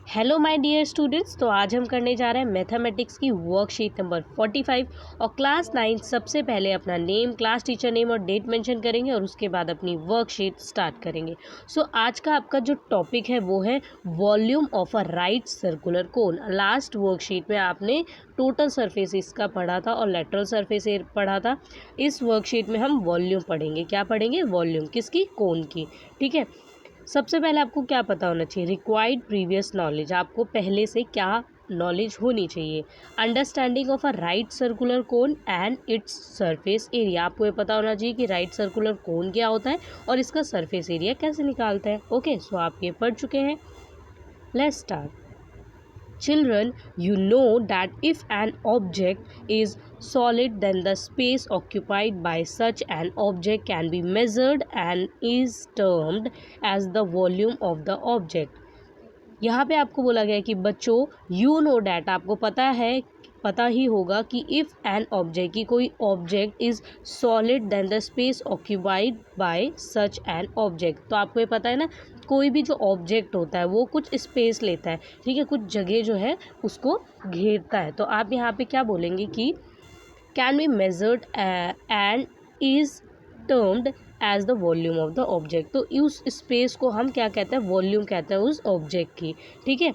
Hello my dear students. तो आज हम करने जा रहे हैं मैथमेटिक्स की वर्कशीट नंबर 45 और क्लास 9। सबसे पहले अपना नेम, क्लास टीचर नेम और डेट मेंशन करेंगे और उसके बाद अपनी वर्कशीट स्टार्ट करेंगे। सो आज का आपका जो टॉपिक है वो है volume of a right circular cone. Last worksheet में आपने टोटल सरफेस का पढ़ा था और लेटरल सरफेस पढ़ा था। इस वर्कशीट में हम वॉल्यूम पढ़ेंगे। क्या पढ़ेंगे? वॉल्यूम किसकी? कोन की। ठीक है। सबसे पहले आपको क्या पता होना चाहिए? Required previous knowledge. आपको पहले से क्या नॉलेज होनी चाहिए? Understanding of a right circular cone and its surface area. आपको ये पता होना चाहिए कि राइट सर्कुलर कोन क्या होता है और इसका सरफेस एरिया कैसे निकालता है। ओके, सो आप ये पढ़ चुके हैं। Let's start. Children, you know that if an object is solid, then the space occupied by such an object can be measured and is termed as the volume of the object. यहाँ पे आपको बोला गया है कि बच्चों, you know that, आपको पता ही होगा कि इफ़ एन ऑब्जेक्ट, की कोई object is solid then the space occupied by such an object. तो आपको ये पता है ना, कोई भी जो ऑब्जेक्ट होता है वो कुछ स्पेस लेता है, ठीक है, कुछ जगह जो है उसको घेरता है। तो आप यहाँ पे क्या बोलेंगे कि can be measured and is termed as the volume of the object. तो उस स्पेस को हम क्या कहते हैं? वॉल्यूम कहते हैं उस ऑब्जेक्ट की। ठीक है।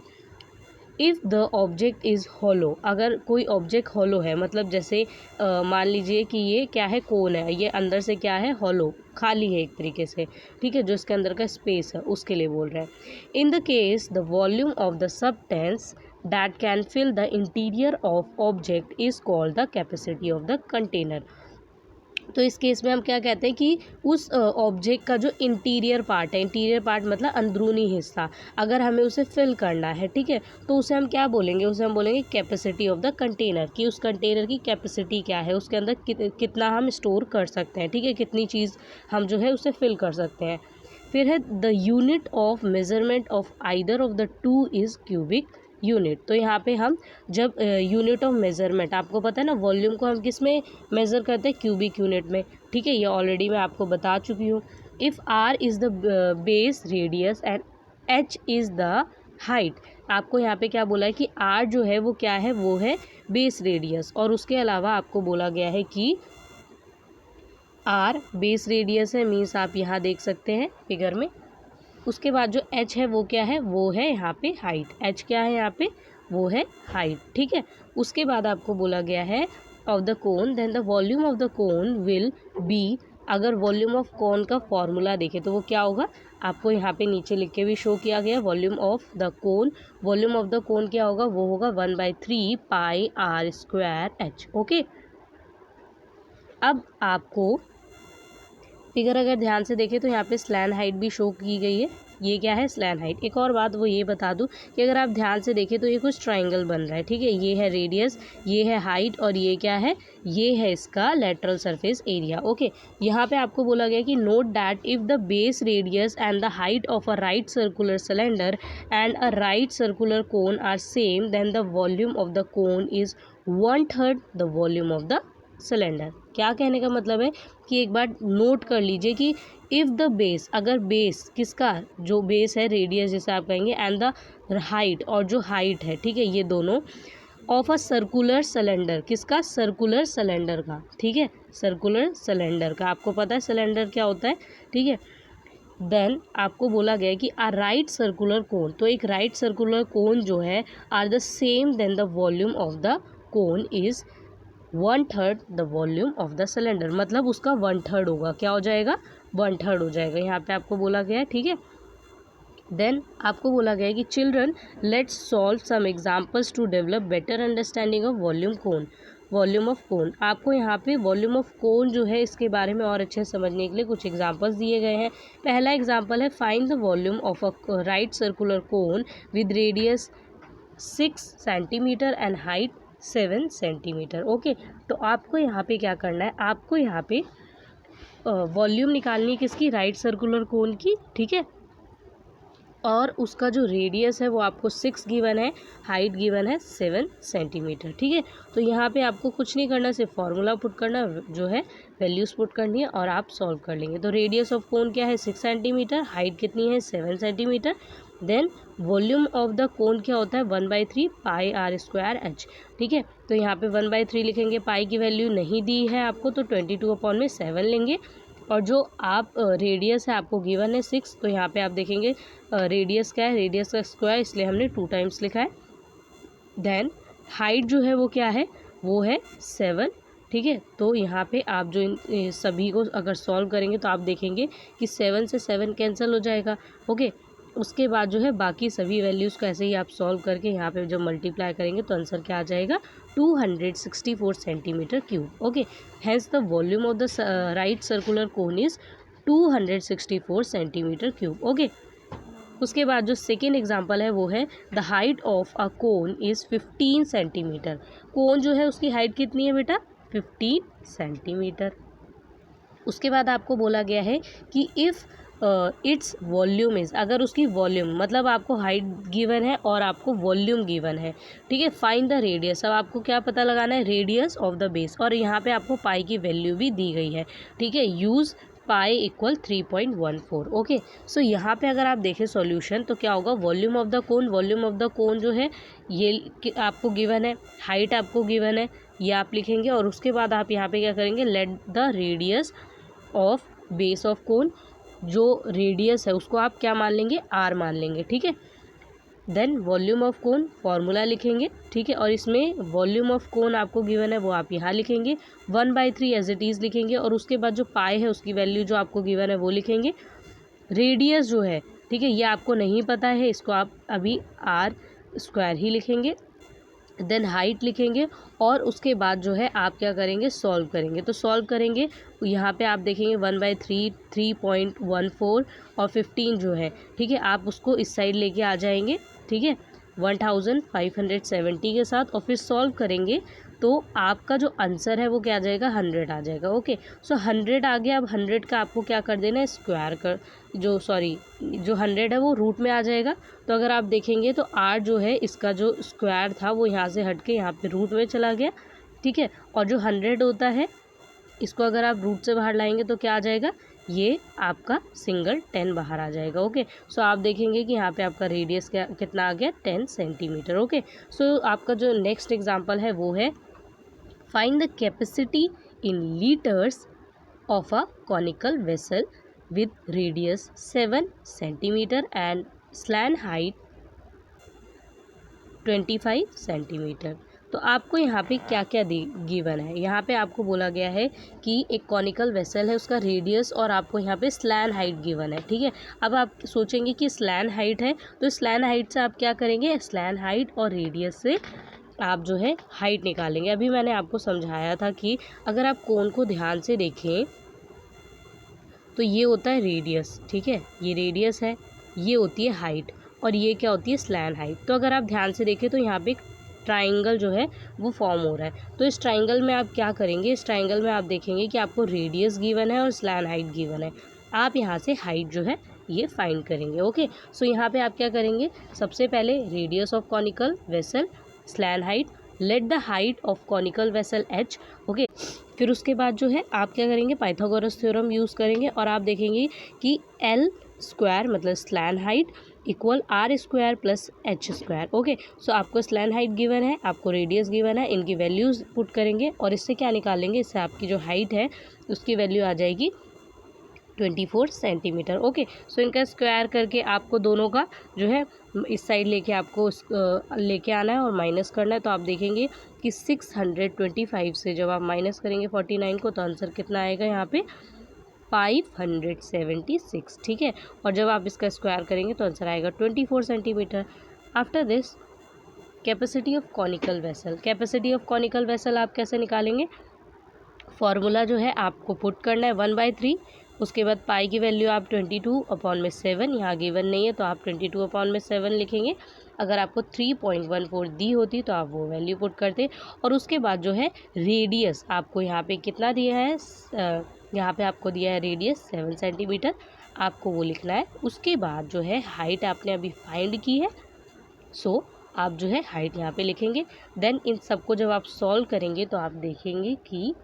If the object is hollow, अगर कोई ऑब्जेक्ट हॉलो है, मतलब जैसे मान लीजिए कि ये क्या है? कोन है, ये अंदर से क्या है? हॉलो, खाली है एक तरीके से, ठीक है, जो इसके अंदर का स्पेस है उसके लिए बोल रहे हैं। In the case the volume of the substance that can fill the interior of object is called the capacity of the container. तो इस केस में हम क्या कहते हैं कि उस ऑब्जेक्ट का जो इंटीरियर पार्ट है, इंटीरियर पार्ट मतलब अंदरूनी हिस्सा, अगर हमें उसे फिल करना है, ठीक है, तो उसे हम क्या बोलेंगे? उसे हम बोलेंगे कैपेसिटी ऑफ द कंटेनर, कि उस कंटेनर की कैपेसिटी क्या है, उसके अंदर कितना हम स्टोर कर सकते हैं, ठीक है, कितनी चीज़ हम जो है उसे फिल कर सकते हैं। फिर है the unit of measurement of either of the two is cubic unit. तो यहाँ पे हम जब यूनिट ऑफ मेज़रमेंट, आपको पता है ना वॉल्यूम को हम किस में मेज़र करते हैं? क्यूबिक यूनिट में। ठीक है, ये ऑलरेडी मैं आपको बता चुकी हूँ। If R is the base radius and H is the height. आपको यहाँ पे क्या बोला है कि आर जो है वो क्या है? वो है बेस रेडियस, और उसके अलावा आपको बोला गया है कि आर बेस रेडियस है, मीन्स आप यहाँ देख सकते हैं फिगर में। उसके बाद जो एच है वो क्या है? वो है यहाँ पे हाइट। एच क्या है यहाँ पे? वो है हाइट। ठीक है। उसके बाद आपको बोला गया है of the cone, then the volume of the cone will be. अगर वॉल्यूम ऑफ कोन का फॉर्मूला देखें तो वो क्या होगा? आपको यहाँ पे नीचे लिख के भी शो किया गया, volume of the cone. Volume of the cone क्या होगा? वो होगा 1/3 पाई आर स्क्वायर एच। ओके, अब आपको फिगर अगर ध्यान से देखें तो यहाँ पे स्लैन हाइट भी शो की गई है। ये क्या है? स्लैन हाइट। एक और बात वो ये बता दूँ कि अगर आप ध्यान से देखें तो ये कुछ ट्रायंगल बन रहा है, ठीक है, ये है रेडियस, ये है हाइट, और ये क्या है? ये है इसका लेटरल सरफेस एरिया। ओके, यहाँ पे आपको बोला गया कि note that if the base radius and the height of a right circular cylinder and a right circular cone are same, then the volume of the cone is 1/3 the volume of the cylinder. क्या कहने का मतलब है कि एक बार note कर लीजिए कि इफ़ द बेस, अगर बेस किसका, जो बेस है रेडियस जिसे आप कहेंगे, एंड द हाइट, और जो हाइट है, ठीक है, ये दोनों ऑफ अ सर्कुलर सिलेंडर, किसका? सर्कुलर सिलेंडर का। ठीक है, सर्कुलर सिलेंडर का। आपको पता है सिलेंडर क्या होता है, ठीक है। देन आपको बोला गया कि आ राइट सर्कुलर कोन, तो एक राइट सर्कुलर कोन जो है are the same, then the volume of the cone is 1/3 the volume of the cylinder, मतलब उसका 1/3 होगा। क्या हो जाएगा? 1/3 हो जाएगा। यहाँ पे आपको बोला गया है, ठीक है। देन आपको बोला गया है कि children, let's solve some examples to develop better understanding of volume cone. Volume of cone, आपको यहाँ पे वॉल्यूम ऑफ कोन जो है इसके बारे में और अच्छे से समझने के लिए कुछ एग्जांपल्स दिए गए हैं। पहला एग्जांपल है, find the volume of a right circular cone with radius 6 centimetre and height 7 centimetre. Okay, तो आपको यहाँ पे क्या करना है? आपको यहाँ पे वॉल्यूम निकालनी है किसकी? राइट सर्कुलर कोन की। ठीक है, और उसका जो रेडियस है वो आपको 6 गिवन है, हाइट गिवन है 7 सेंटीमीटर। ठीक है, तो यहाँ पे आपको कुछ नहीं करना, सिर्फ फार्मूला पुट करना, जो है वैल्यूज़ पुट करनी है और आप सॉल्व कर लेंगे। तो रेडियस ऑफ कोन क्या है? 6 सेंटीमीटर, हाइट कितनी है? 7 centimetre. Then volume of the cone क्या होता है 1/3 पाई आर स्क्वायर एच। ठीक है, तो यहाँ पे 1/3 लिखेंगे, पाई की वैल्यू नहीं दी है आपको तो 22/7 लेंगे। और जो आप रेडियस है आपको गिवन है 6, तो यहाँ पे आप देखेंगे रेडियस क्या है, रेडियस का स्क्वायर, इसलिए हमने 2 टाइम्स लिखा है। देन हाइट जो है वो क्या है, वो है 7। ठीक है, तो यहाँ पे आप जो इन सभी को अगर सॉल्व करेंगे तो आप देखेंगे कि 7 से 7 कैंसिल हो जाएगा। ओके, उसके बाद जो है बाकी सभी वैल्यूज़ को ऐसे ही आप सॉल्व करके यहाँ पे जब मल्टीप्लाई करेंगे तो आंसर क्या आ जाएगा 264 centimetre cube. Okay, has the volume of the right circular cone is 264 centimetre cube. Okay, उसके बाद जो सेकेंड एग्जांपल है वो है the height of a cone is 15 centimetre. Cone जो है उसकी हाइट कितनी है बेटा 15 सेंटीमीटर। उसके बाद आपको बोला गया है कि इफ़ इट्स वॉल्यूम इज़, अगर उसकी वॉल्यूम मतलब आपको हाइट गिवन है और आपको वॉल्यूम गिवन है। ठीक है, फाइंड द रेडियस, अब आपको क्या पता लगाना है रेडियस ऑफ द बेस, और यहाँ पे आपको पाई की वैल्यू भी दी गई है। ठीक है, यूज़ पाई इक्वल 3.14। ओके, सो यहाँ पे अगर आप देखें सॉल्यूशन तो क्या होगा, volume of the cone, volume of the कोन जो है ये आपको गिवन है, हाइट आपको गिवन है, ये आप लिखेंगे। और उसके बाद आप यहाँ पे क्या करेंगे, let the radius of base of cone, जो रेडियस है उसको आप क्या मान लेंगे, आर मान लेंगे। ठीक है, then volume of cone formula लिखेंगे। ठीक है, और इसमें वॉल्यूम ऑफ कोन आपको गिवन है वो आप यहाँ लिखेंगे, 1/3 एज इट इज़ लिखेंगे। और उसके बाद जो पाई है उसकी वैल्यू जो आपको गिवन है वो लिखेंगे। रेडियस जो है, ठीक है, ये आपको नहीं पता है, इसको आप अभी आर स्क्वायर ही लिखेंगे। देन हाइट लिखेंगे और उसके बाद जो है आप क्या करेंगे, सॉल्व करेंगे। तो सॉल्व करेंगे यहाँ पे आप देखेंगे 1/3, 3.14 और 15 जो है, ठीक है, आप उसको इस साइड लेके आ जाएंगे। ठीक है, 1570 के साथ, और फिर सॉल्व करेंगे तो आपका जो आंसर है वो क्या आ जाएगा, 100 आ जाएगा। ओके, सो 100 आ गया। अब 100 का आपको क्या कर देना है, स्क्वायर कर, जो 100 है वो रूट में आ जाएगा। तो अगर आप देखेंगे तो आर जो है इसका जो स्क्वायर था वो यहाँ से हट के यहाँ पे रूट में चला गया। ठीक है, और जो 100 होता है इसको अगर आप रूट से बाहर लाएंगे तो क्या आ जाएगा, ये आपका सिंगल 10 बाहर आ जाएगा। ओके, सो आप देखेंगे कि यहाँ पे आपका रेडियस क्या कितना आ गया, 10 सेंटीमीटर। ओके, सो आपका जो नेक्स्ट एग्जांपल है वो है find the capacity in litres of a conical vessel with radius 7 centimeter and slant height 25 centimetre. तो आपको यहाँ पे क्या क्या गिवन है, यहाँ पे आपको बोला गया है कि एक कॉनिकल वेसल है, उसका रेडियस और आपको यहाँ पे स्लैन हाइट गिवन है। ठीक है, अब आप सोचेंगे कि स्लैन हाइट है तो स्लैन हाइट से आप क्या करेंगे, स्लैन हाइट और रेडियस से आप जो है हाइट निकालेंगे। अभी मैंने आपको समझाया था कि अगर आप कोन को ध्यान से देखें तो ये होता है रेडियस। ठीक है, ये रेडियस है, ये होती है हाइट, और ये क्या होती है, स्लैन हाइट। तो अगर आप ध्यान से देखें तो यहाँ पे एक ट्राइंगल जो है वो फॉर्म हो रहा है। तो इस ट्राइंगल में आप क्या करेंगे, इस ट्राइंगल में आप देखेंगे कि आपको रेडियस गिवन है और स्लैन हाइट गिवन है। आप यहाँ से हाइट जो है ये फाइंड करेंगे। ओके, सो यहाँ पे आप क्या करेंगे, सबसे पहले radius of conical vessel, slant height, let the height of conical vessel H. Okay, फिर उसके बाद जो है आप क्या करेंगे, पाइथागोरस थ्योरम यूज़ करेंगे और आप देखेंगे कि एल स्क्वायर मतलब slant height equal R square plus H square. Okay, so आपको स्लैन हाइट गिवन है, आपको रेडियस गिवन है, इनकी वैल्यूज़ पुट करेंगे और इससे क्या निकालेंगे, इससे आपकी जो हाइट है उसकी वैल्यू आ जाएगी 24 सेंटीमीटर। ओके, सो इनका स्क्वायर करके आपको दोनों का जो है इस साइड लेके आपको लेके आना है और माइनस करना है। तो आप देखेंगे कि 625 से जब आप माइनस करेंगे 49 को तो आंसर कितना आएगा यहाँ पे 576। ठीक है, और जब आप इसका स्क्वायर करेंगे तो आंसर आएगा 24 centimetre. After this capacity of conical vessel, capacity of conical vessel आप कैसे निकालेंगे, फॉर्मूला जो है आपको पुट करना है 1/3, उसके बाद पाई की वैल्यू आप 22/7, यहाँ गिवन नहीं है तो आप 22/7 लिखेंगे। अगर आपको 3.14 दी होती तो आप वो वैल्यू पुट करते। और उसके बाद जो है रेडियस आपको यहाँ पे कितना दिया है, यहाँ पे आपको दिया है रेडियस 7 सेंटीमीटर, आपको वो लिखना है। उसके बाद जो है हाइट आपने अभी फाइंड की है, सो आप जो है हाइट यहाँ पे लिखेंगे। देन इन सबको जब आप सॉल्व करेंगे तो आप देखेंगे कि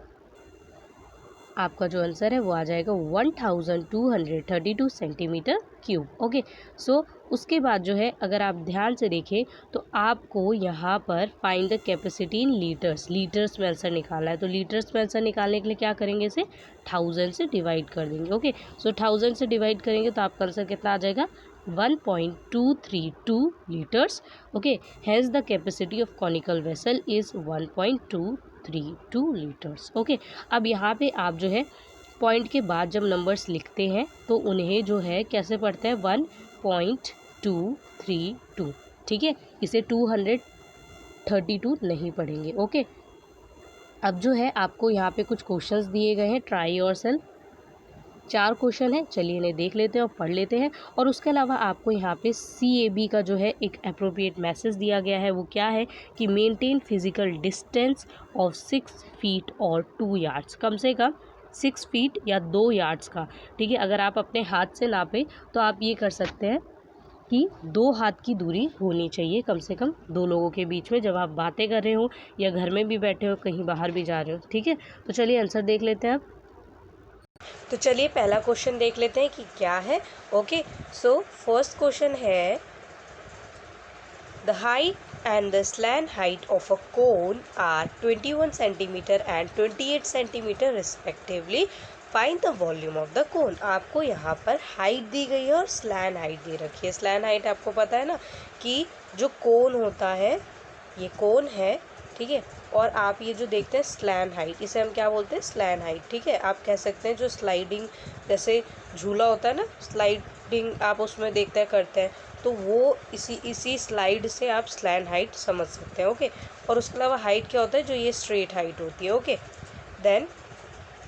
आपका जो आंसर है वो आ जाएगा 1232 सेंटीमीटर क्यूब। ओके, सो उसके बाद जो है अगर आप ध्यान से देखें तो आपको यहाँ पर find the capacity in litres में आंसर निकाला है। तो लीटर्स में आंसर निकालने के लिए क्या करेंगे, इसे 1000 से डिवाइड कर देंगे। ओके, सो 1000 से डिवाइड करेंगे तो आपका आंसर कितना आ जाएगा, 1.232 litres. Okay, has the capacity of conical vessel is 1.232 litres. Okay, अब यहाँ पे आप जो है पॉइंट के बाद जब नंबर्स लिखते हैं तो उन्हें जो है कैसे पढ़ते हैं, 1.232। ठीक है, इसे 232 नहीं पढ़ेंगे। ओके, अब जो है आपको यहाँ पे कुछ क्वेश्चंस दिए गए हैं, ट्राई योरसेल्फ। 4 क्वेश्चन है, चलिए इन्हें देख लेते हैं और पढ़ लेते हैं। और उसके अलावा आपको यहाँ पे CAB का जो है एक अप्रोप्रिएट मैसेज दिया गया है, वो क्या है कि maintain physical distance of 6 feet और 2 यार्ड्स, कम से कम 6 फीट या 2 यार्ड्स का। ठीक है, अगर आप अपने हाथ से नापें तो आप ये कर सकते हैं कि 2 हाथ की दूरी होनी चाहिए कम से कम 2 लोगों के बीच में, जब आप बातें कर रहे हो या घर में भी बैठे हो, कहीं बाहर भी जा रहे हो। ठीक है, तो चलिए आंसर देख लेते हैं अब। तो चलिए पहला क्वेश्चन देख लेते हैं कि क्या है। ओके, सो फर्स्ट क्वेश्चन है, the height and the slant height of a cone are 21 centimeter and 28 centimeter respectively. Find the volume of the cone. आपको यहाँ पर हाइट दी गई है और स्लैन हाइट दे रखी है। स्लैन हाइट आपको पता है ना कि जो कोन होता है, ये कोन है, ठीक है, और आप ये जो देखते हैं स्लैन हाइट, इसे हम क्या बोलते हैं, स्लैन हाइट। ठीक है, आप कह सकते हैं जो स्लाइडिंग जैसे झूला होता है ना, स्लाइडिंग आप उसमें देखते हैं करते हैं, तो वो इसी स्लाइड से आप स्लैन हाइट समझ सकते हैं। ओके, और उसके अलावा हाइट क्या होता है, जो ये स्ट्रेट हाइट होती है। ओके, देन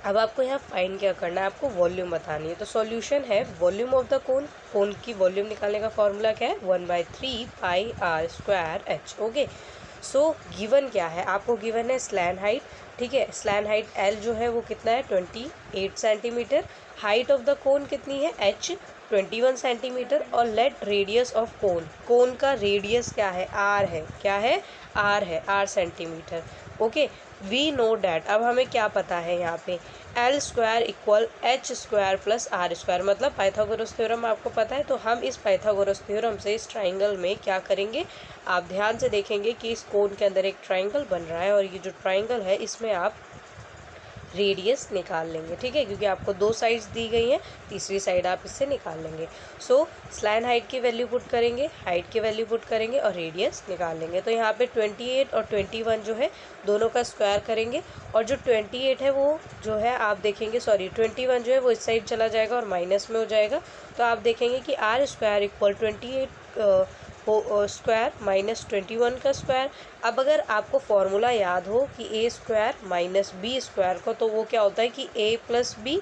अब आपको यहाँ फाइंड क्या करना है, आपको वॉल्यूम बतानी है। तो सॉल्यूशन है volume of the cone. Cone की वॉल्यूम निकालने का फॉर्मूला क्या है, 1/3 पाई r square h। Okay, so given क्या है, आपको गिवन है स्लैन हाइट। ठीक है, स्लैन हाइट L जो है वो कितना है, 28 centimetre. Height of the cone कितनी है, h 21 सेंटीमीटर। और लेट रेडियस ऑफ कोन, कोन का रेडियस क्या है, r है, क्या है, r है, r centimetre. Okay, we know that, अब हमें क्या पता है यहाँ पे, L square equal H square plus R square, मतलब पाइथागोरस थ्योरम आपको पता है। तो हम इस पाइथागोरस थ्योरम से इस ट्राइंगल में क्या करेंगे, आप ध्यान से देखेंगे कि इस कोन के अंदर एक ट्राइंगल बन रहा है और ये जो ट्राइंगल है इसमें आप रेडियस निकाल लेंगे। ठीक है, क्योंकि आपको 2 साइड्स दी गई हैं, तीसरी साइड आप इससे निकाल लेंगे। सो स्लैन हाइट की वैल्यू पुट करेंगे, हाइट की वैल्यू पुट करेंगे और रेडियस निकाल लेंगे। तो यहाँ पे 28 और 21 जो है दोनों का स्क्वायर करेंगे, और जो 28 है वो जो है आप देखेंगे, सॉरी 21 जो है वो इस साइड चला जाएगा और माइनस में हो जाएगा। तो आप देखेंगे कि r square equal 28 square minus 21 का स्क्वायर। अब अगर आपको फॉर्मूला याद हो कि a square minus B square को, तो वो क्या होता है कि a प्लस बी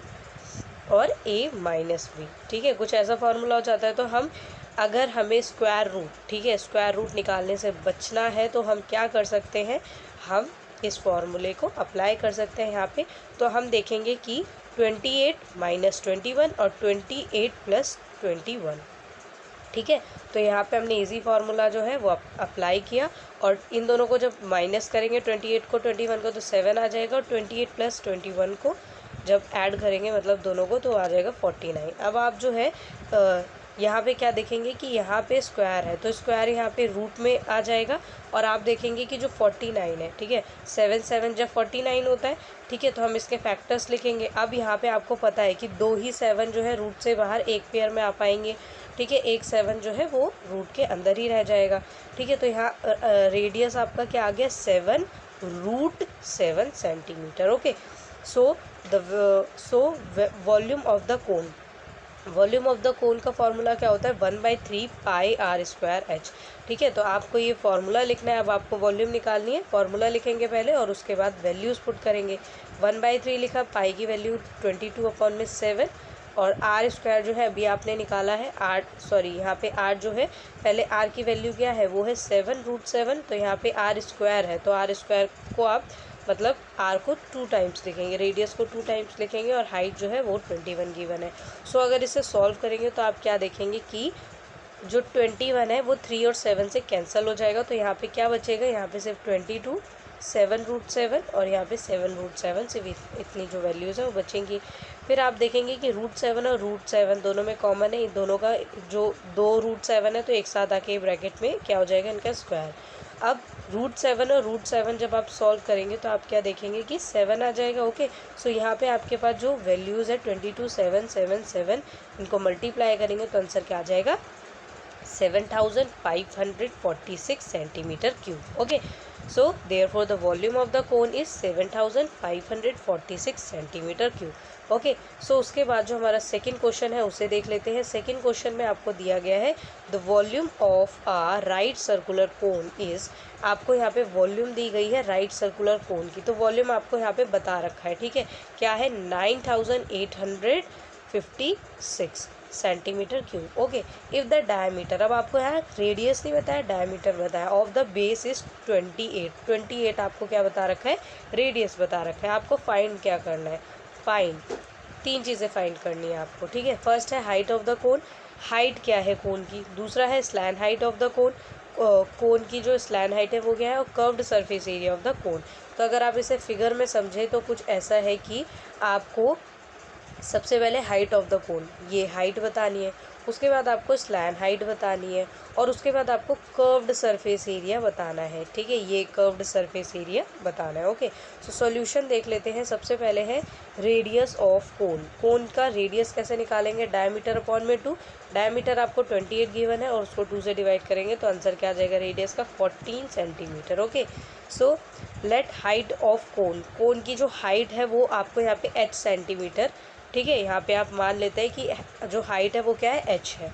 और a माइनस बी। ठीक है, कुछ ऐसा फार्मूला हो जाता है। तो हम अगर हमें स्क्वायर रूट, ठीक है, स्क्वायर रूट निकालने से बचना है तो हम क्या कर सकते हैं, हम इस फॉर्मूले को अप्लाई कर सकते हैं यहाँ पे। तो हम देखेंगे कि 28 माइनस 21 और 28 प्लस 21। ठीक है, तो यहाँ पे हमने इजी फार्मूला जो है वो अप्लाई किया, और इन दोनों को जब माइनस करेंगे 28 को 21 को तो 7 आ जाएगा, और 28 प्लस 21 को जब ऐड करेंगे मतलब दोनों को तो आ जाएगा 49। अब आप जो है यहाँ पे क्या देखेंगे कि यहाँ पे स्क्वायर है, तो स्क्वायर यहाँ पे रूट में आ जाएगा, और आप देखेंगे कि जो 49 है, ठीक है, 7 7 जब 49 होता है, ठीक है, तो हम इसके फैक्टर्स लिखेंगे। अब यहाँ पे आपको पता है कि 2 ही 7 जो है रूट से बाहर एक पेयर में आ पाएंगे। ठीक है, एक 7 जो है वो रूट के अंदर ही रह जाएगा। ठीक है, तो यहाँ रेडियस आपका क्या आ गया, 7 root 7 centimetre. Okay, so volume of the cone, volume of the cone का फॉर्मूला क्या होता है, 1/3 पाई r स्क्वायर h। ठीक है, तो आपको ये फार्मूला लिखना है। अब आपको वॉल्यूम निकालनी है, फार्मूला लिखेंगे पहले और उसके बाद वैल्यूज़ पुट करेंगे। 1/3 लिखा, पाई की वैल्यू 22/7, और r स्क्वायर जो है अभी आपने निकाला है, यहाँ पे r जो है, पहले r की वैल्यू क्या है, वो है 7 रूट 7, तो यहाँ पे r स्क्वायर है, तो r स्क्वायर को आप मतलब r को 2 टाइम्स लिखेंगे, रेडियस को 2 टाइम्स लिखेंगे, और हाइट जो है वो 21 गिवन है। सो अगर इसे सॉल्व करेंगे तो आप क्या देखेंगे कि जो 21 है वो 3 और 7 से कैंसिल हो जाएगा, तो यहाँ पे क्या बचेगा, यहाँ पे सिर्फ 22 7√7 और यहाँ पे 7√7 से भी इतनी जो वैल्यूज़ है वो बचेंगी। फिर आप देखेंगे कि √7 और √7 दोनों में कॉमन है, इन दोनों का जो 2√7 है तो एक साथ आके ब्रैकेट में क्या हो जाएगा, इनका स्क्वायर। अब √7 और √7 जब आप सॉल्व करेंगे तो आप क्या देखेंगे कि 7 आ जाएगा। ओके, सो यहाँ पे आपके पास जो वैल्यूज़ है 22,777, इनको मल्टीप्लाई करेंगे तो आंसर क्या आ जाएगा, 7,546 centimetre cube. Okay, so therefore the volume of the cone is 7,546 centimetre cube. Okay, so उसके बाद जो हमारा सेकंड क्वेश्चन है उसे देख लेते हैं। सेकंड क्वेश्चन में आपको दिया गया है the volume of a right circular cone is, आपको यहाँ पे वॉल्यूम दी गई है राइट सर्कुलर कोन की, तो वॉल्यूम आपको यहाँ पे बता रखा है, ठीक है, क्या है, 9,856 centimetre cube. Okay, if the diameter, अब आपको यहाँ रेडियस नहीं बताया, डायमीटर बताया, ऑफ द बेस इज 28 आपको क्या बता रखा है, रेडियस बता रखा है। आपको फाइंड क्या करना है, फाइंड 3 चीज़ें फाइंड करनी है आपको, ठीक है। फर्स्ट है height of the cone, height क्या है कोन की। दूसरा है स्लैन height of the cone, cone की जो स्लैन हाइट है वो क्या है, और curved surface area of the कोन। तो अगर आप इसे फिगर में समझें तो कुछ ऐसा है कि आपको सबसे पहले हाइट ऑफ द कोन, ये हाइट बतानी है, उसके बाद आपको स्लैन हाइट बतानी है, और उसके बाद आपको कर्व्ड सरफेस एरिया बताना है, ठीक है, ये कर्व्ड सरफेस एरिया बताना है। ओके, सो सॉल्यूशन देख लेते हैं। सबसे पहले है रेडियस ऑफ कोन, कोन का रेडियस कैसे निकालेंगे, डायमीटर अपॉन में 2, डायमीटर आपको 28 गिवन है और उसको 2 से डिवाइड करेंगे तो आंसर क्या आ जाएगा रेडियस का, 14 centimetre. Okay, so let height of cone, cone की जो हाइट है वो आपको यहाँ पे h सेंटीमीटर, ठीक है, यहाँ पे आप मान लेते हैं कि जो हाइट है वो क्या है, h है।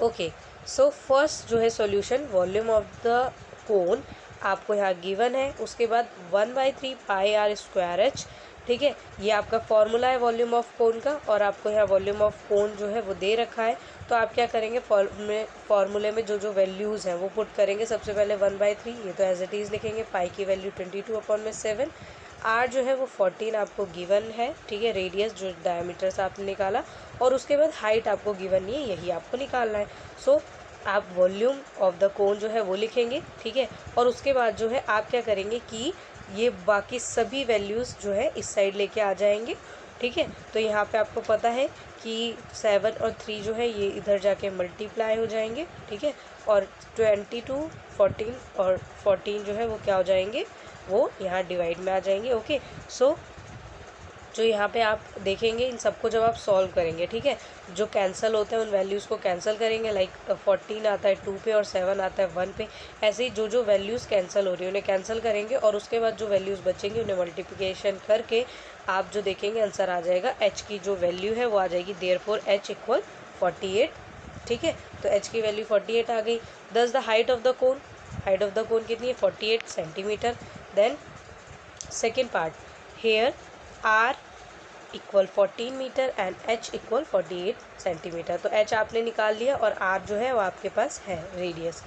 ओके, सो फर्स्ट जो है सॉल्यूशन, वॉल्यूम ऑफ द कोन आपको यहाँ गिवन है, उसके बाद 1/3 पाई आर स्क्वायर एच, ठीक है, ये आपका फॉर्मूला है वॉल्यूम ऑफ कोन का, और आपको यहाँ वॉल्यूम ऑफ कोन जो है वो दे रखा है। तो आप क्या करेंगे, फॉर्मूले में जो जो वैल्यूज़ हैं वो पुट करेंगे। सबसे पहले 1/3, ये तो एज इट इज़ लिखेंगे, पाई की वैल्यू 22/7, आर जो है वो 14 आपको गिवन है, ठीक है, रेडियस जो डायमीटर से आपने निकाला, और उसके बाद हाइट आपको गिवन नहीं है, यही आपको निकालना है। सो आप वॉल्यूम ऑफ द कोन जो है वो लिखेंगे, ठीक है, और उसके बाद जो है आप क्या करेंगे कि ये बाकी सभी वैल्यूज़ जो है इस साइड लेके आ जाएंगे, ठीक है। तो यहाँ पे आपको पता है कि 7 और 3 जो है ये इधर जाके मल्टीप्लाई हो जाएंगे, ठीक है, और 22, 14 और 14 जो है वो क्या हो जाएंगे, वो यहाँ डिवाइड में आ जाएंगे। ओके, सो जो यहाँ पे आप देखेंगे इन सबको जब आप सॉल्व करेंगे, ठीक है, जो कैंसिल होते हैं उन वैल्यूज़ को कैंसिल करेंगे, लाइक 14 आता है 2 पे और 7 आता है 1 पे, ऐसे ही जो जो वैल्यूज़ कैंसिल हो रही है उन्हें कैंसिल करेंगे, और उसके बाद जो वैल्यूज़ बचेंगी उन्हें मल्टीप्लिकेशन करके आप जो देखेंगे आंसर आ जाएगा, एच की जो वैल्यू है वो आ जाएगी, देयरफॉर एच इक्वल 48, ठीक है, तो एच की वैल्यू 48 आ गई। Thus the height of the cone, height of the cone कितनी है, 48 centimetre. Then second part, here R equal 14 metre and H equal 48 centimetre, तो एच आपने निकाल लिया और आर जो है वो आपके पास है रेडियस।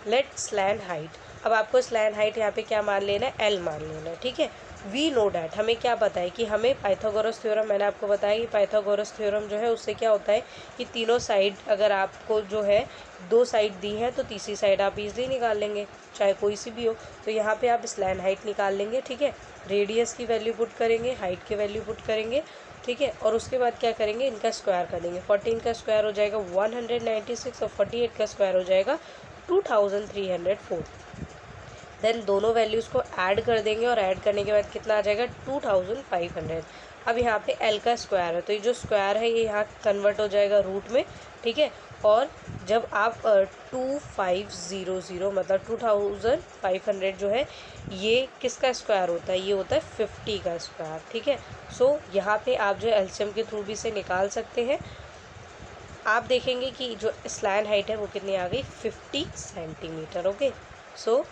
लेट स्लैन हाइट, अब आपको स्लैन हाइट यहाँ पे क्या मान लेना है, एल मान लेना है, ठीक है। वी नो डैट, हमें क्या पता है कि हमें पाइथागोरस थ्योरम, मैंने आपको बताया कि पाइथागोरस थ्योरम जो है उससे क्या होता है कि तीनों साइड अगर आपको जो है 2 साइड दी है तो तीसरी साइड आप इजली निकाल लेंगे, चाहे कोई सी भी हो। तो यहाँ पे आप स्लैन हाइट निकाल लेंगे, ठीक है, रेडियस की वैल्यू पुट करेंगे, हाइट की वैल्यू पुट करेंगे, ठीक है, और उसके बाद क्या करेंगे, इनका स्क्वायर कर देंगे। 14 का स्क्वायर हो जाएगा 196 और 48 का स्क्वायर हो जाएगा 2304। देन दोनों वैल्यूज़ को ऐड कर देंगे और ऐड करने के बाद कितना आ जाएगा, 2500। अब यहाँ पे एल का स्क्वायर है तो ये जो स्क्वायर है ये यहाँ कन्वर्ट हो जाएगा रूट में, ठीक है, और जब आप 2500 मतलब 2500 जो है ये किसका स्क्वायर होता है, ये होता है 50 का स्क्वायर, ठीक है। सो यहाँ पे आप जो एलसीएम के थ्रू भी से निकाल सकते हैं। आप देखेंगे कि जो स्लैन हाइट है वो कितनी आ गई, 50 centimetre. Okay, so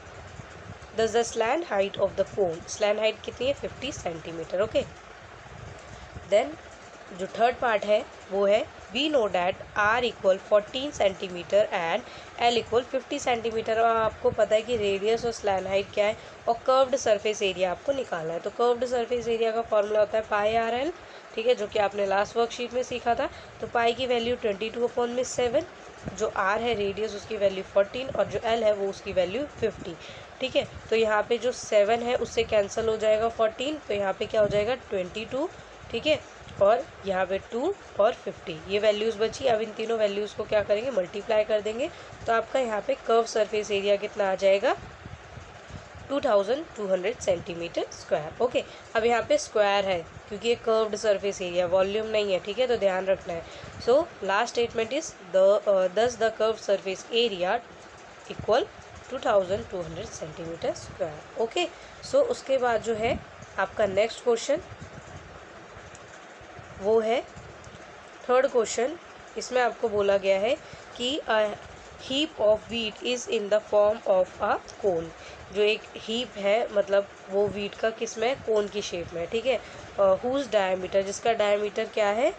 thus the slant height of the cone, slant height कितनी है, 50 सेंटीमीटर। ओके, देन जो थर्ड पार्ट है वो है we know that R equal 14 centimetre and L equal 50 centimetre, और आपको पता है कि रेडियस और स्लैन हाइट क्या है और कर्व्ड सरफेस एरिया आपको निकालना है। तो कर्व्ड सरफेस एरिया का फॉर्मूला होता है पाई आर एल, ठीक है, जो कि आपने लास्ट वर्कशीट में सीखा था। तो पाई की वैल्यू 22/7, जो आर है रेडियस उसकी वैल्यू 14 और जो एल है वो उसकी वैल्यू 50। ठीक है, तो यहाँ पे जो 7 है उससे कैंसिल हो जाएगा 14, तो यहाँ पे क्या हो जाएगा 22। ठीक है, और यहाँ पे 2 और 50 ये वैल्यूज़ बची। अब इन तीनों वैल्यूज़ को क्या करेंगे, मल्टीप्लाई कर देंगे, तो आपका यहाँ पे कर्व सरफेस एरिया कितना आ जाएगा, 2200 सेंटीमीटर स्क्वायर। ओके, अब यहाँ पे स्क्वायर है क्योंकि ये कर्व्ड सरफेस एरिया, वॉल्यूम नहीं है। ठीक है, तो ध्यान रखना है। So last statement is thus the curve surface area equal 2200 centimetre square. Okay, so उसके बाद जो है आपका नेक्स्ट क्वेश्चन वो है थर्ड क्वेश्चन। इसमें आपको बोला गया है कि heap of wheat is in the form of a cone. जो एक हीप है मतलब वो वीट का किस में, कोन की शेप में। ठीक है, हुज डायमीटर, जिसका डायमीटर क्या है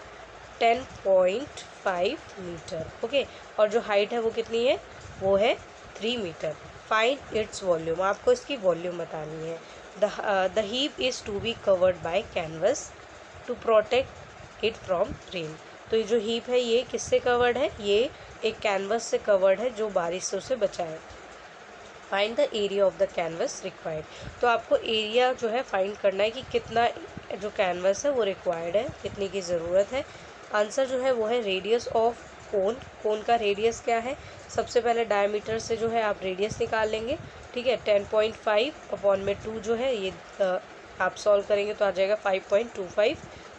10.5 मीटर। ओके, और जो हाइट है वो कितनी है, वो है 3 मीटर। फाइंड इट्स वॉल्यूम, आपको इसकी वॉल्यूम बतानी है। The heap is to be covered by canvas to protect it from rain. तो ये जो हीप है ये किससे कवर्ड है, ये एक कैनवस से कवर्ड है जो बारिश से उसे बचाए। Find the area of the canvas required, तो आपको एरिया जो है फाइंड करना है कि कितना जो कैनवस है वो रिक्वायर्ड है, कितने की ज़रूरत है। आंसर जो है वो है रेडियस ऑफ कोन। कोन का रेडियस क्या है, सबसे पहले डायमीटर से जो है आप रेडियस निकाल लेंगे। ठीक है, 10.5 अपॉन में 2 जो है ये आप सॉल्व करेंगे तो आ जाएगा 5.25।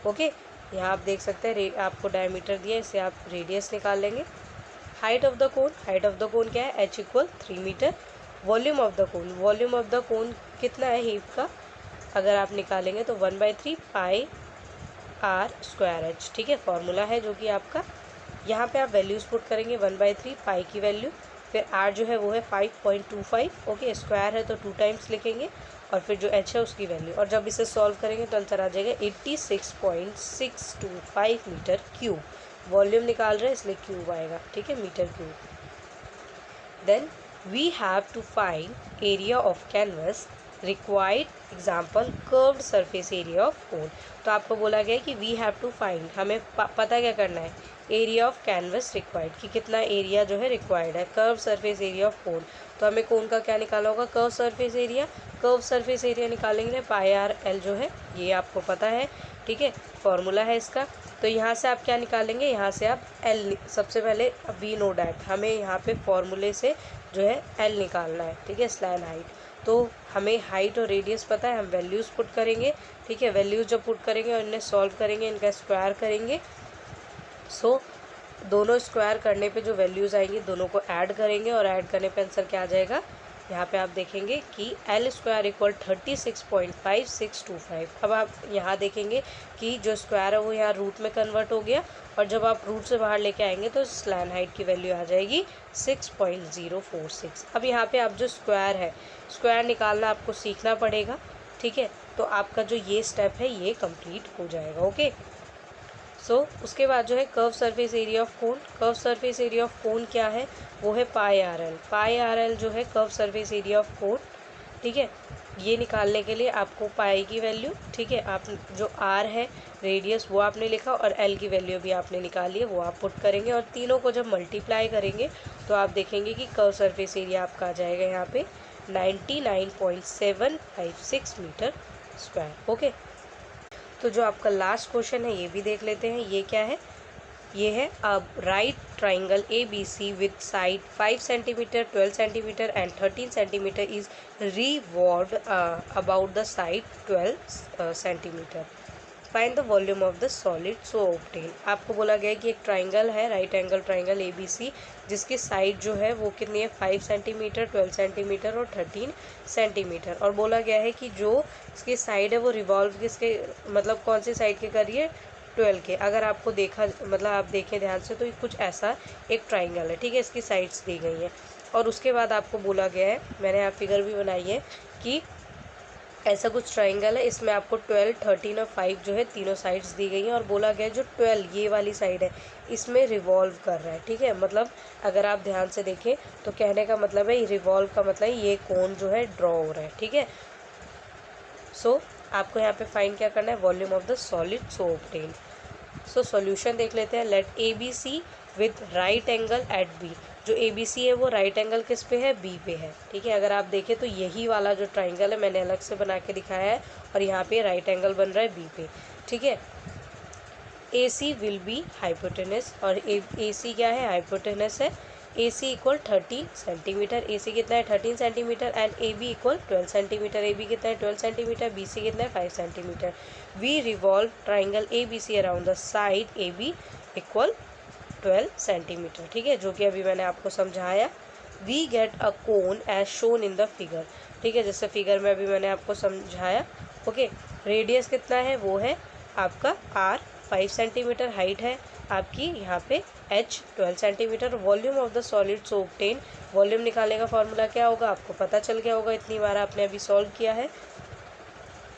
ओके, यहाँ आप देख सकते हैं आपको डायमीटर दिया, इससे आप रेडियस निकाल लेंगे। Height of the cone, height of the cone क्या है, h equal 3 metre. Volume of the cone, volume of the cone कितना है हीप का, अगर आप निकालेंगे तो 1/3 पाई आर स्क्वायर एच। ठीक है, फॉर्मूला है जो कि आपका यहाँ पे आप वैल्यूज़ पुट करेंगे, 1/3 पाई की वैल्यू, फिर आर जो है वो है 5.25। ओके, स्क्वायर है तो 2 टाइम्स लिखेंगे, और फिर जो एच है उसकी वैल्यू, और जब इसे सॉल्व करेंगे तो आंसर आ जाएगा 86.625 मीटर क्यूब। वॉल्यूम निकाल रहे हैं इसलिए क्यूब आएगा। ठीक है, metre cube. Then we have to find area of canvas required, example curved surface area of cone। तो आपको बोला गया है कि we have to find, हमें पता क्या करना है, एरिया ऑफ कैनवस रिक्वायर्ड, कि कितना एरिया जो है रिक्वायर्ड है। Curve surface area of cone, तो हमें कोन का क्या निकाला होगा, curve surface area. Curve surface area निकालेंगे पाई आर एल जो है ये आपको पता है। ठीक है, फॉर्मूला है इसका। तो यहाँ से आप क्या निकालेंगे, यहाँ से आप एल, सबसे पहले वी नो डैट, हमें यहाँ पे फॉर्मूले से जो है एल निकालना है। ठीक है, स्लैन हाइट, तो हमें हाइट और रेडियस पता है, हम वैल्यूज़ पुट करेंगे। ठीक है, वैल्यूज़ जब पुट करेंगे और इन्हें सॉल्व करेंगे, इनका स्क्वायर करेंगे। सो दोनों स्क्वायर करने पे जो वैल्यूज़ आएंगी दोनों को ऐड करेंगे, और ऐड करने पे आंसर क्या आ जाएगा, यहाँ पे आप देखेंगे कि एल स्क्वायर इक्वल 36.5625। अब आप यहाँ देखेंगे कि जो स्क्वायर है वो यहाँ रूट में कन्वर्ट हो गया, और जब आप रूट से बाहर लेके आएंगे तो स्लैन हाइट की वैल्यू आ जाएगी 6.046। अब यहाँ पे आप जो स्क्वायर है, स्क्वायर निकालना आपको सीखना पड़ेगा। ठीक है, तो आपका जो ये स्टेप है ये कंप्लीट हो जाएगा। ओके, सो उसके बाद जो है curve surface area of cone. Curve surface area of cone क्या है, वो है पाई आर एल। पाई आर एल जो है curve surface area of cone. ठीक है, ये निकालने के लिए आपको पाई की वैल्यू, ठीक है, आप जो आर है रेडियस वो आपने लिखा, और एल की वैल्यू भी आपने निकाली है, वो आप पुट करेंगे, और तीनों को जब मल्टीप्लाई करेंगे तो आप देखेंगे कि कर्व सरफेस एरिया आपका आ जाएगा यहाँ पे 99.756 मीटर स्क्वायर। ओके, तो जो आपका लास्ट क्वेश्चन है ये भी देख लेते हैं। ये क्या है, ये है अब right triangle A B C with side 5 centimetre 12 centimetre and 13 centimetre is revolved about the side 12 centimetre. Find the volume of the solid so obtain. आपको बोला गया है कि एक ट्राइंगल है, right angle triangle A B C, जिसकी side जो है वो कितनी है 5 सेंटीमीटर 12 सेंटीमीटर और 13 सेंटीमीटर, और बोला गया है कि जो इसकी साइड है वो रिवॉल्व किसके, मतलब कौन सी साइड के कर रही है, 12 के। अगर आपको देखा, मतलब आप देखें ध्यान से तो ये कुछ ऐसा एक ट्राइंगल है। ठीक है, इसकी साइड्स दी गई हैं, और उसके बाद आपको बोला गया है, मैंने यहाँ फिगर भी बनाई है, कि ऐसा कुछ ट्राइंगल है, इसमें आपको 12, 13 और 5 जो है तीनों साइड्स दी गई हैं, और बोला गया है जो 12 ये वाली साइड है इसमें रिवॉल्व कर रहा है। ठीक है, मतलब अगर आप ध्यान से देखें तो कहने का मतलब है रिवॉल्व का मतलब ये कोन जो है ड्रॉ हो रहा है। ठीक है, सो आपको यहाँ पे फाइंड क्या करना है, volume of the solid so obtain. So solution देख लेते हैं। Let A B C with right angle at B. जो ABC है वो राइट एंगल किस पे है, B पे है। ठीक है, अगर आप देखें तो यही वाला जो ट्राइंगल है मैंने अलग से बना के दिखाया है और यहाँ पे राइट एंगल बन रहा है B पे। ठीक है, AC विल बी हाइपोटेनस और AC क्या है, हाइपोटेनस है। AC इक्वल 13 सेंटीमीटर, AC कितना है 13 centimetre and AB equal 12 centimetre, AB कितना है 12 सेंटीमीटर, BC कितना है 5 centimetre. We revolve triangle ABC around the side AB equal 12 centimetre. ठीक है, जो कि अभी मैंने आपको समझाया। We get a cone as shown in the figure. ठीक है, जैसे फिगर में अभी मैंने आपको समझाया। ओके, रेडियस कितना है, वो है आपका R 5 सेंटीमीटर, हाइट है आपकी यहाँ पे H 12 centimetre. Volume of the solid so obtain, volume निकालने का फॉर्मूला क्या होगा आपको पता चल गया होगा, इतनी बार आपने अभी सॉल्व किया है।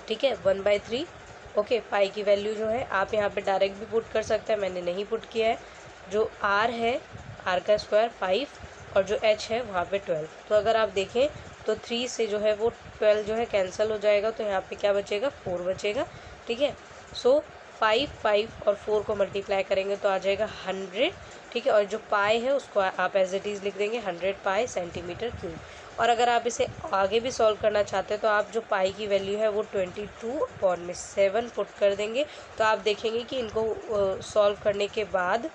ठीक है, 1/3। ओके, पाई की वैल्यू जो है आप यहाँ पे डायरेक्ट भी पुट कर सकते हैं, मैंने नहीं पुट किया है। जो R है, R का स्क्वायर 5 और जो H है वहाँ पे 12। तो अगर आप देखें तो 3 से जो है वो 12 जो है कैंसिल हो जाएगा, तो यहाँ पे क्या बचेगा, 4 बचेगा। ठीक है, सो 5 और 4 को मल्टीप्लाई करेंगे तो आ जाएगा 100। ठीक है, और जो पाई है उसको आप एज इट इज़ लिख देंगे 100 पाई सेंटीमीटर क्यूब। और अगर आप इसे आगे भी सॉल्व करना चाहते हैं तो आप जो पाई की वैल्यू है वो 22/7 पुट कर देंगे। तो आप देखेंगे कि इनको सॉल्व करने के बाद,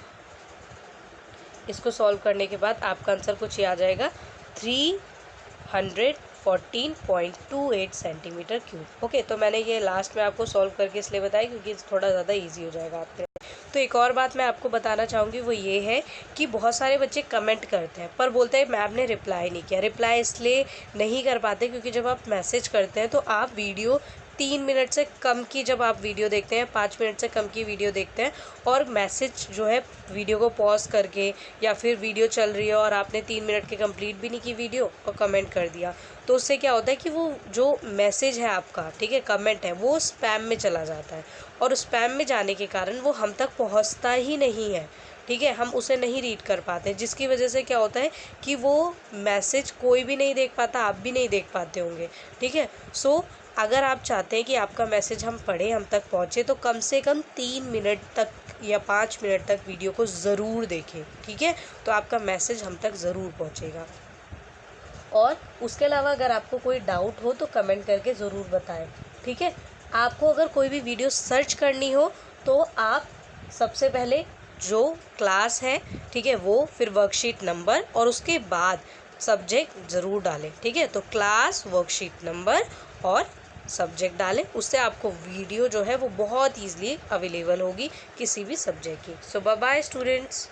इसको सॉल्व करने के बाद आपका आंसर कुछ ही आ जाएगा 314.28 सेंटीमीटर क्यूब। ओके, तो मैंने ये लास्ट में आपको सॉल्व करके इसलिए बताया क्योंकि थोड़ा ज़्यादा ईजी हो जाएगा आपके। तो एक और बात मैं आपको बताना चाहूँगी वो ये है कि बहुत सारे बच्चे कमेंट करते हैं पर बोलते हैं मैम ने रिप्लाई नहीं किया। रिप्लाई इसलिए नहीं कर पाते क्योंकि जब आप मैसेज करते हैं तो आप वीडियो 3 मिनट से कम की, जब आप वीडियो देखते हैं 5 मिनट से कम की वीडियो देखते हैं और मैसेज जो है वीडियो को पॉज करके, या फिर वीडियो चल रही है और आपने 3 मिनट के कंप्लीट भी नहीं की वीडियो और कमेंट कर दिया, तो उससे क्या होता है कि वो जो मैसेज है आपका, ठीक है, कमेंट है, वो स्पैम में चला जाता है और स्पैम में जाने के कारण वो हम तक पहुंचता ही नहीं है। ठीक है, हम उसे नहीं रीड कर पाते, जिसकी वजह से क्या होता है कि वो मैसेज कोई भी नहीं देख पाता, आप भी नहीं देख पाते होंगे। ठीक है, सो अगर आप चाहते हैं कि आपका मैसेज हम पढ़ें, हम तक पहुँचे, तो कम से कम 3 मिनट तक या 5 मिनट तक वीडियो को ज़रूर देखें। ठीक है, तो आपका मैसेज हम तक ज़रूर पहुँचेगा। और उसके अलावा अगर आपको कोई डाउट हो तो कमेंट करके ज़रूर बताएं। ठीक है, आपको अगर कोई भी वीडियो सर्च करनी हो तो आप सबसे पहले जो क्लास है, ठीक है, वो फिर वर्कशीट नंबर और उसके बाद सब्जेक्ट ज़रूर डालें। ठीक है, तो क्लास, वर्कशीट नंबर और सब्जेक्ट डालें, उससे आपको वीडियो जो है वो बहुत ईजिली अवेलेबल होगी किसी भी सब्जेक्ट की। सो बाय बाय स्टूडेंट्स।